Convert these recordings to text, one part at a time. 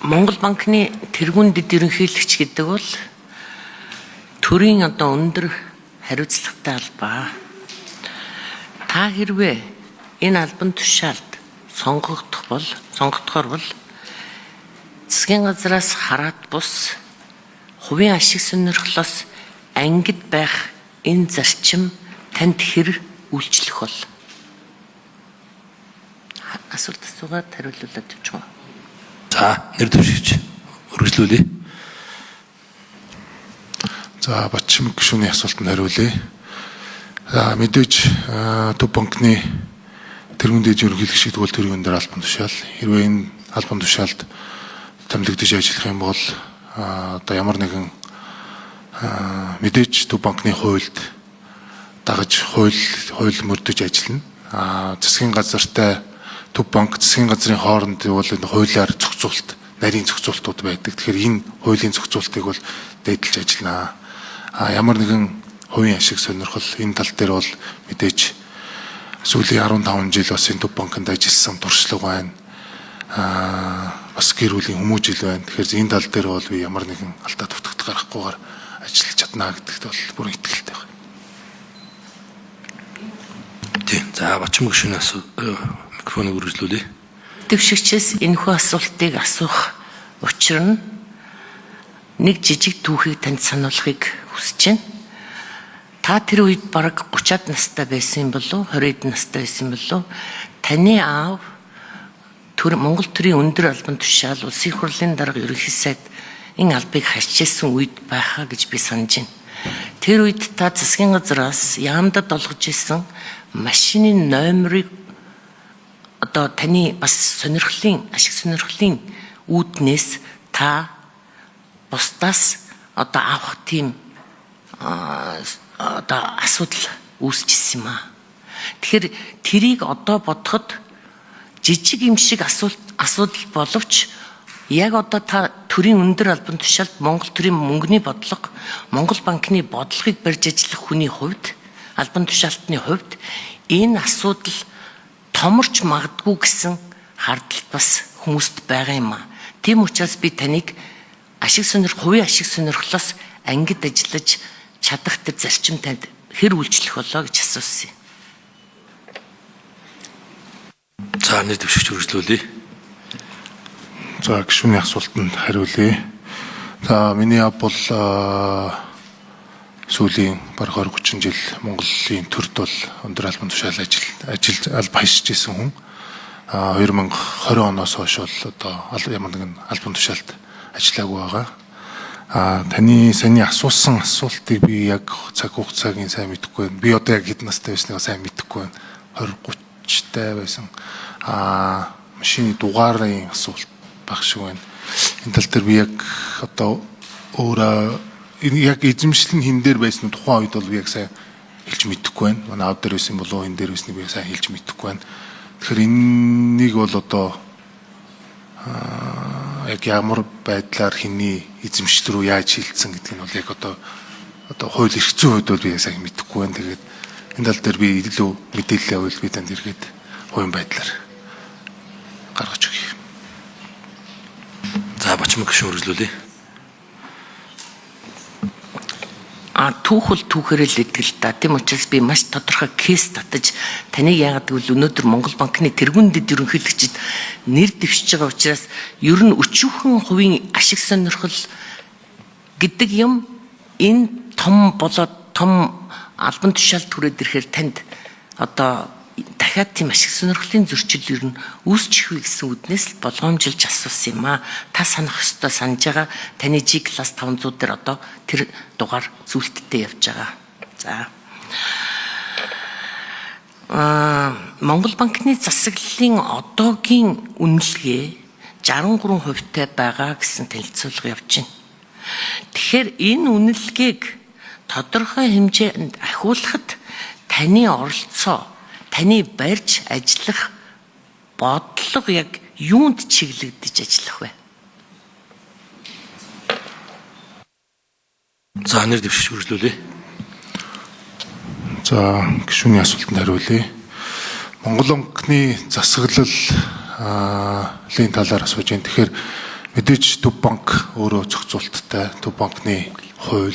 Монгол банкны тэргуундэд ерөнхийлөгч гэдэг бол төрийн өндөр хариуцлагатай албаа. Та хэрвээ энэ албан тушаалд сонгогдохоор бол засгийн газраас хараад бус хувийн ашиг сонирхлоос ангид байх энэ зарчим танд хэр үйлчлэх бол? Асуулт асуугаад хариулуулаад явчихсан. За, нэр дэвшигч үргэлжлүүлье. За, Батчим гишүүний асуултанд хариулъя. Мэдээж төв банкны тэргуун дэд ерөнхийлөгч гэдэг бол төрийн өндөр албан тушаал. Хэрвээ энэ албан тушаалд томилогдож ажиллах юм бол одоо ямар нэгэн мэдээж төв банкны хуульд дагаж хууль мөрдөж ажиллана. Засгийн газартай төв банк засгийн газрын хооронд бол энэ хуулиар зохицуулт, нарийн зохицуултууд байдаг. Тэгэхээр энэ хуулийн зохицуултыг бол дээдлж ажиллана. Ямар нэгэн хувийн ашиг сонирхол энэ тал дээр бол мэдээж сүүлийн 15 жил бас энэ төв банкнд ажилласан туршлага байна. Бас гэр бүлийн хүмүүжил байна. Тэгэхээр энэ тал дээр бол би ямар нэгэн алдаа дутагт гарахгүйгээр ажиллаж чадна гэдэгт бол бүрэн итгэлтэй байна. Тийм. За, Батчим гишүүний микрофоныг үргэлжлүүлье. Дэвшигчээс энэхүү асуултыг асуух учир нь нэг жижиг түүхийг танд сануулахыг хүсэж байна. Та тэр үед бараг 30-аад настай байсан болов уу? 20-аад настай байсан болов уу? Таны аав Монгол төрийн өндөр албан тушаал улсын их хурлын дарга ерөнхий сайд энэ албыг хашижсэн үед байхаа гэж би санаж байна. Тэр үед та засгийн газраас яамдад олгож исэн машины номерыг одоо таны бас ашиг сонирхлын үүднээс та бусдаас одоо авах тийм одоо асуудал үүсчихсэн юм аа. Тэгэхээр тэрийг одоо бодоход жижиг юм шиг асуудал боловч яг одоо та төрийн өндөр албан тушаалд Монгол төрийн мөнгөний бодлого, Монгол банкны бодлогыг барьж ажиллах хүний хувьд, албан тушаалтны хувьд энэ асуудал томорч магадгүй гэсэн хардлагт бас хүмүүст байгаа юм аа. Тийм учраас би таныг хувийн ашиг сонирхлоос ангид ажиллаж чадах тэр зарчим танд хэр үйлчлэх болоо гэж асуусан юм. За, нэр дэвшигч үргэлжлүүлье. За, гишүүний асуултанд хариулъя. За, миний аав бол сүүлийн бараг 20-30 жил Монголын төрд бол өндөр албан тушаал алба хашиж исэн хүн. 2020 оноос хойш бол одоо ямар нэгэн албан тушаалд ажиллаагүй байгаа. Таны саний асуусан асуултыг би яг цаг хугацааг сайн мэдэхгүй байна. Би одоо яг хэд настай байсныг сайн мэдэхгүй байна. 20-30-тай байсан. Машины дугаарын асуулт баг шиг байна. Энэ тал дээр би яг одоо өөрөө яг эзэмшлэн хин дээр байсан тухайн үед бол би яг сайн хэлж мэдэхгүй байна. Манай аав дээр байсан болов хин дээр байсныг би сайн хэлж мэдэхгүй байна. Тэгэхээр энэнийг бол одоо яг ямар байдлаар хиний эзэмшил рүү яаж хилцсэн гэдэг нь бол яг одоо хууль эрх зүйн хувьд бол би сайн мэдэхгүй байна. Тэгээд энэ тал дээр би илүү мэдээлэл авал би танд эргээд хувийн байдлаар гаргаж өгье. За, Батчим гишүүн үргэлжлүүлье. Түүх бол түүхээрээ л итгэл та. Тийм учраас би маш тодорхой кейс татаж таныг яагаад гэвэл өнөөдөр Монгол банкны тэргуун дэд ерөнхийлөгчд нэр дэвшиж байгаа учраас ер нь өчүүхэн хувийн ашиг сонирхол гэдэг юм энэ том албан тушаал түрээд ирэхээр танд одоо дахиад тийм ашиг сонирхлын зөрчил ер нь үүсчих вэ гэсэн үднээс л болгоомжилж асуусан юм аа. Та санах ёстой санаж байгаа таны G class 500 дээр одоо тэр дугаар зүйлттэй явж байгаа. За. Монгол банкны засаглалын одоогийн үнэлгээ 63% байгаа гэсэн танилцуулга явж байна. Тэгэхээр энэ үнэлгээг тодорхой хэмжээнд ахиулахад таны оролцоо, таны барьж ажиллах бодлого яг юунд чиглэгдэж ажиллах вэ? За, нэр дэвшигч үргэлжлүүлье. За, гишүүний асуултанд хариулъя. Монгол банкны засаглалын талаар асууж байна. Тэгэхээр Мэдээж Төв банк өөрөө зохицуулттай, Төв банкны хууль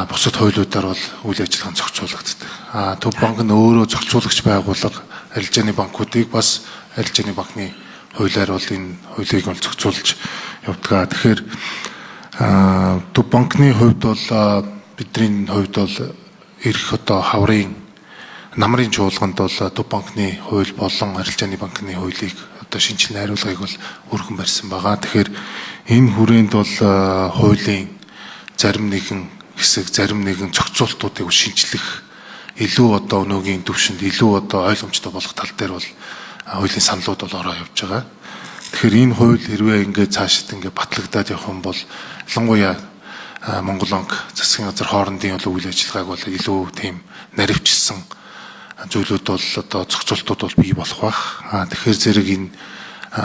бусад хуулиудаар бол үйл ажиллагаа зохицуулагддаг. Төв банк нь өөрөө зохицуулагч байгууллага арилжааны банкуудыг бас арилжааны банкны хуулиар бол энэ хуулийг бол зохицуулж явдаг. Тэгэхээр Төв банкны хувьд бол бидний хувьд бол ирэх одоо хаврын намрын чуулганд бол Төв банкны хууль болон арилжааны банкны хуулийг одоо шинжилэн хариулгыг бол өргөн барьсан байгаа. Тэгэхээр энэ хүрээнд бол хуулийн зарим нэгэн хэсэг, зарим нэгэн зохицуултуудыг шинжлэх илүү одоо өнөөгийн төвшөнд илүү одоо ойлгомжтой болох тал дээр бол хуулийн саналуд бол ороо явж байгаа. Тэгэхээр энэ хууль хэрвээ ингээд цаашид ингээд батлагдаад явах юм бол ялангуяа Монгол банк засгийн газар хоорондын үйл ажиллагааг бол илүү тийм наривчилсан зүйлүүд бол одоо зохицуултууд бол бий болох бах. Тэгэхээр зэрэг энэ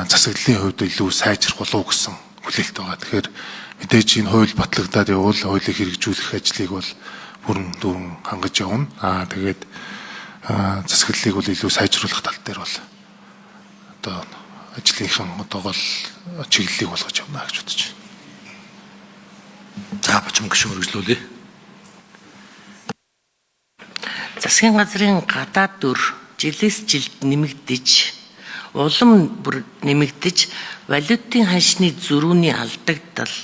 засаглалын хувьд илүү сайжрах болов гэсэн хүлээлт байгаа. Тэгэхээр мэдээж энэ хууль батлагдаад явбал хуулийг хэрэгжүүлэх ажлыг бол бүрэн дүүрэн хангаж явна. Тэгээд засаглалыг бол илүү сайжруулах тал дээр бол одоо ажлынхан одоо гол чиглэлийг болгож явна гэж бодож байна. За бочим гişүн үргэлжлүүлье. Засгийн газрын гадаад дүр жилээс жилд нэмэгдэж, улам бүр нэмэгдэж, валютын ханшны зөрүүний алдагдал,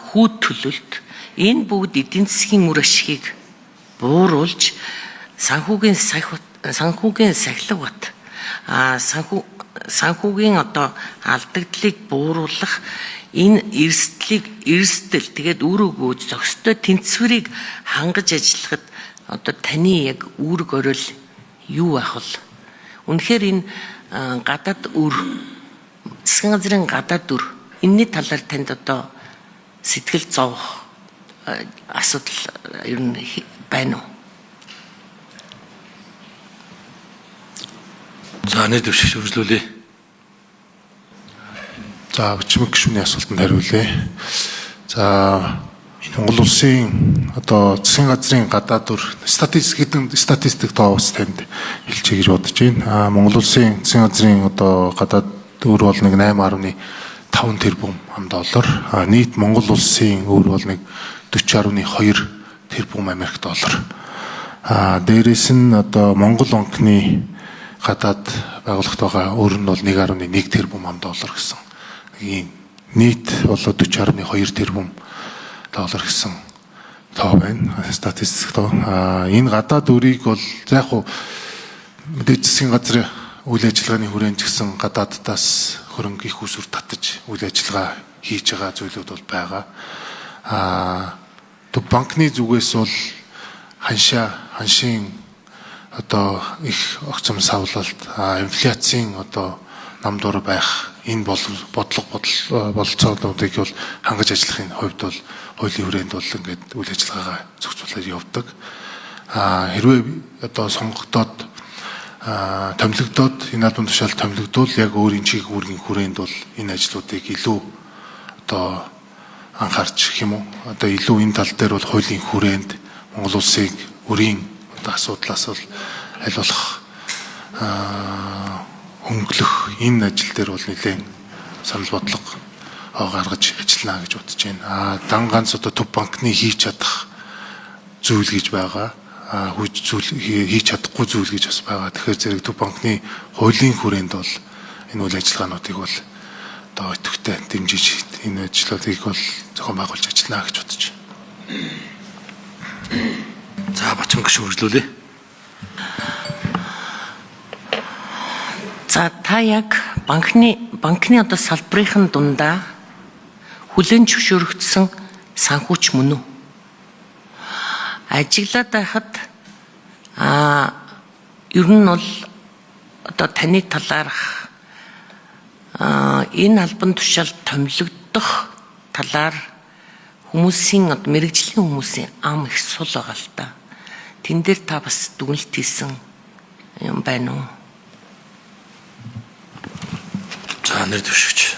хүүд төлөлт энэ бүгд эдийн засгийн үр ашгийг бууруулж санхүүгийн сахилга бат санхүүгийн одоо алдагдлыг бууруулах энэ эрсдэл тэгээд үүрэг гүйж зохистой тэнцвэрийг хангаж ажиллахад одоо таны яг үүрэг орол юу байх вэ? Үнэхээр энэ гадаад үр засгийн газрын гадаад үр энэний талаар танд одоо сэтгэл зовох асуудал ер нь байна уу? За нэг дэвшигч үргэлжлүүлье. За бичмэг гишүүний асуултанд хариулъя. За Монгол улсын одоо засгийн газрын гадаад үр статистик тоос танд хэлчихье гэж бодож байна. Монгол улсын засгийн газрын одоо гадаад үр бол нэг 8.5 тэрбум $. Нийт Монгол улсын үр бол нэг 40.2 тэрбум $. Дээрээс нь одоо Монгол банкны гадаад байгууллагт байгаа өр нь бол 1.1 тэрбум $. Гэсэн. Нийт бол 40.2 тэрбум $. Гэсэн тоо байна. Статистик тоо. Энэ гадаад өрийг бол яг хуу мэдээж засгийн газрын үйл ажиллагааны хүрээнд гэсэн гадааддаас хөрөнгө их усүр татаж үйл ажиллагаа хийж байгаа зүйлүүд бол байгаа. Төв банкны зүгээс бол ханшийн одоо их огцом савлалт, инфляцийн одоо намдуур байх энэ бололцоодуудыг бол хангаж ажиллахын хувьд бол хуулийн хүрээнд бол ингээд үйл ажиллагаагаа зохицуулаад явдаг. Хэрвээ одоо сонгогдоод томилогдоод энэ албан тушаал томилогдвол яг өөрийн чиг үүргийн хүрээнд бол энэ ажлуудыг илүү одоо анхаарч гэх юм уу? Одоо илүү энэ тал дээр бол хуулийн хүрээнд Монгол улсыг өрийн одоо асуудлаас бол аль болох хөнгөлөх энэ ажил дээр бол нэлээд санал бодлого гаргаж ажиллана гэж бодож байна. Дан ганц одоо Төв банкны хийж чадах зүйл гэж байгаа. Хийж чадахгүй зүйл гэж бас байгаа. Тэгэхээр зэрэг Төв банкны хуулийн хүрээнд бол энэ үйл ажиллагаануудыг бол одоо өтөвтэй дэмжиж энэ ажлуудыг бол зохион байгуулж ажиллана гэж бодож байна. За бочим гişүн үргэлжлүүлье. За та яг банкны одоо салбарын дундаа хүлээн зөвшөөрөгдсөн санхүүч мөн үү? Ажиглаад байхад ер нь бол одоо таны талаарх энэ албан тушаал томилогдох талаар хүмүүсийн мэрэгжлийн хүмүүсийн ам их сул байгаа л та. Тэн дээр та бас дүгнэлт хийсэн юм байна уу? За нэр дэвшигч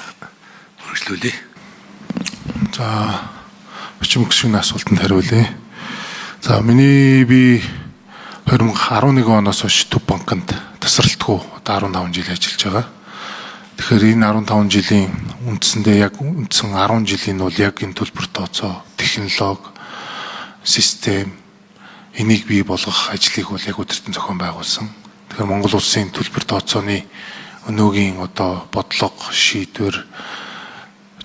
үргэлжлүүлье. За бичмэг гишүүний асуултанд хариулъя. За би 2011 оноос хойш Төв банкнд тасралтгүй одоо 15 жил ажиллаж байгаа. Тэгэхээр энэ 15 жилийн үндсэндээ яг үндсэн 10 жилийн бол яг энэ төлбөр тооцоо, технологи, систем энийг бий болгох ажлыг бол яг өдөртөн зохион байгуулсан. Тэгэхээр Монгол улсын төлбөр тооцооны өнөөгийн одоо бодлого, шийдвэр,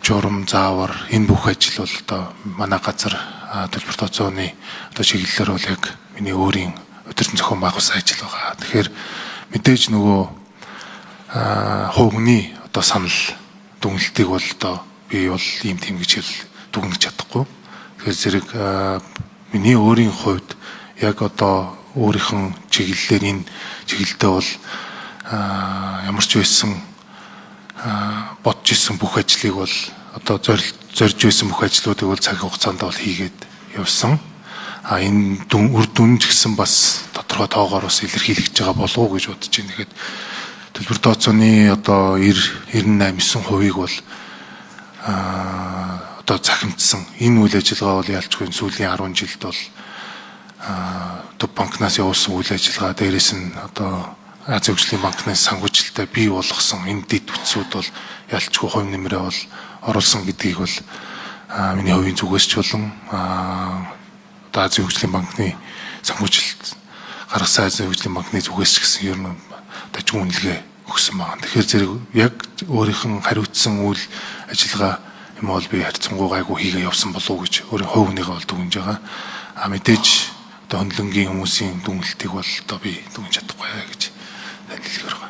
журам, заавар энэ бүх ажил бол одоо манай газар төлбөр тооцооны одоо чиглэлээр бол яг миний өөрийн өдөртөн зохион байгуулсан ажил байгаа. Тэгэхээр мэдээж нөгөө хувийн одоо санал дүгнэлтийг бол одоо би бол ийм тийм гэж дүгнэж чадахгүй. Тэгэхээр зэрэг миний өөрийн хувьд яг одоо өөрийнх нь чиглэлээр энэ чиглэлдээ бол ямар ч байсан бодж исэн бүх ажлыг бол одоо зорж байсан бүх ажлуудыг бол цаг хугацаанд бол хийгээд явсан. Энэ үр дүн ч гэсэн бас тодорхой тоогоор бас илэрхийлэгдэж байгаа болов уу гэж бодож байна. Тэгэхээр төлбөр тооцооны одоо 98-9% бол одоо захимдсан. Энэ үйл ажиллагаа бол ялчгүй сүүлийн 10 жилд бол Төв банкнаас явуулсан үйл ажиллагаа дээрээс нь одоо Азийн хөгжлийн банкнаас санхүүжилттэй бий болгосон энэ дэд бүтцүүд бол ялчгүй хувь нэмрээ бол оруулсан гэдгийг бол миний хувийн зүгээс ч болон одоо Азийн хөгжлийн банкны санхүүжилт гаргасан Азийн хөгжлийн банкны зүгээс ч гэсэн ер нь дажгүй үнэлгээ өгсөн байна. Тэгэхээр зэрэг яг өөрийнх нь хариуцсан үйл ажиллагаа юм бол би харьцангуй гайгүй хийгээ явсан болов уу гэж өөрийн хувь хүнийгээ бол дүгнэж байгаа. Мэдээж одоо хөндлөнгийн хүмүүсийн дүгнэлтийг бол одоо би дүгнэж чадахгүй гэж танилцуулж байна.